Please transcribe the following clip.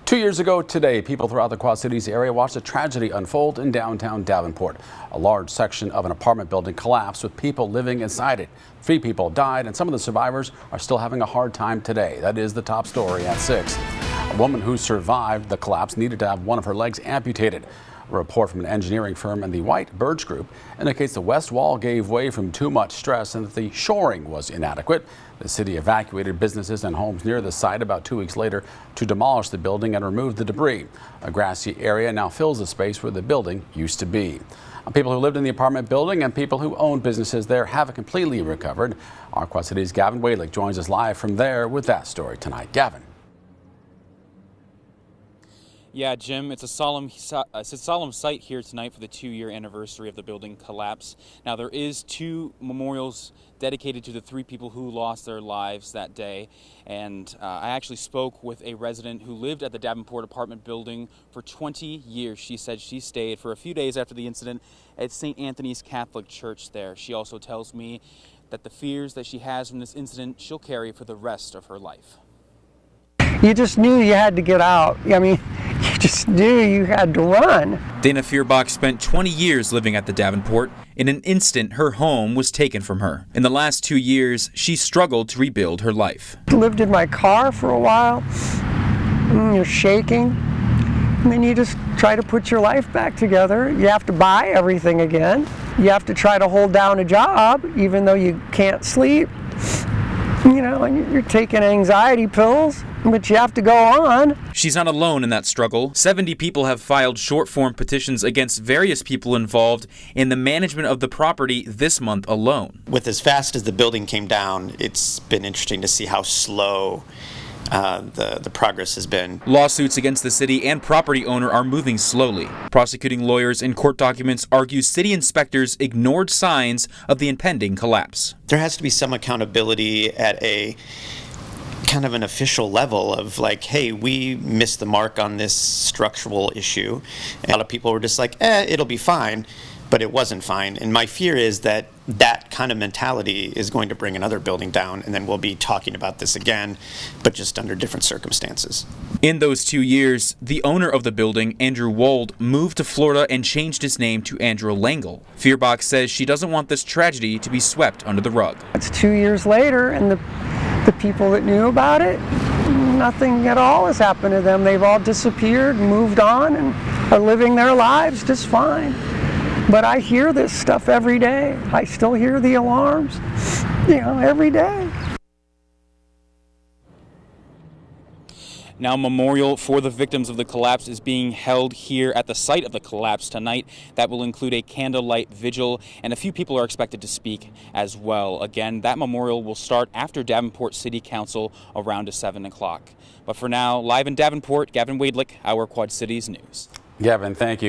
2 years ago today, people throughout the Quad Cities area watched a tragedy unfold in downtown Davenport. A large section of an apartment building collapsed with people living inside it. 3 people died and some of the survivors are still having a hard time today. That is the top story at 6. A woman who survived the collapse needed to have one of her legs amputated. A report from an engineering firm and the White Birch Group indicates the west wall gave way from too much stress and that the shoring was inadequate. The city evacuated businesses and homes near the site about 2 weeks later to demolish the building and remove the debris. A grassy area now fills the space where the building used to be. People who lived in the apartment building and people who owned businesses there haven't completely recovered. Our Quad Cities' Gavin Wadlick joins us live from there with that story tonight. Gavin. Yeah, Jim, it's a solemn sight here tonight for the 2-year anniversary of the building collapse. Now, there is 2 memorials dedicated to the 3 people who lost their lives that day. And I actually spoke with a resident who lived at the Davenport apartment building for 20 years. She said she stayed for a few days after the incident at St. Anthony's Catholic Church there. She also tells me that the fears that she has from this incident she'll carry for the rest of her life. You just knew you had to get out. I mean, you just knew you had to run. Dana Feuerbach spent 20 years living at the Davenport. In an instant, her home was taken from her. In the last 2 years, she struggled to rebuild her life. I lived in my car for a while. You're shaking. And then you just try to put your life back together. You have to buy everything again. You have to try to hold down a job, even though you can't sleep. You know, and you're taking anxiety pills, but you have to go on. She's not alone in that struggle. 70 people have filed short-form petitions against various people involved in the management of the property this month alone. With as fast as the building came down, it's been interesting to see how slow the progress has been. Lawsuits against the city and property owner are moving slowly. Prosecuting lawyers in court documents argue city inspectors ignored signs of the impending collapse. There has to be some accountability at a kind of an official level of like, hey, we missed the mark on this structural issue. And a lot of people were just like, it'll be fine. But it wasn't fine. And my fear is that that kind of mentality is going to bring another building down, and then we'll be talking about this again, but just under different circumstances. In those 2 years, the owner of the building, Andrew Wold, moved to Florida and changed his name to Andrew Langle. Feuerbach says she doesn't want this tragedy to be swept under the rug. It's 2 years later, and the people that knew about it, nothing at all has happened to them. They've all disappeared, moved on, and are living their lives just fine. But I hear this stuff every day. I still hear the alarms, every day. Now, a memorial for the victims of the collapse is being held here at the site of the collapse tonight. That will include a candlelight vigil, and a few people are expected to speak as well. Again, that memorial will start after Davenport City Council around 7 o'clock. But for now, live in Davenport, Gavin Wadlick, our Quad Cities News. Gavin, thank you.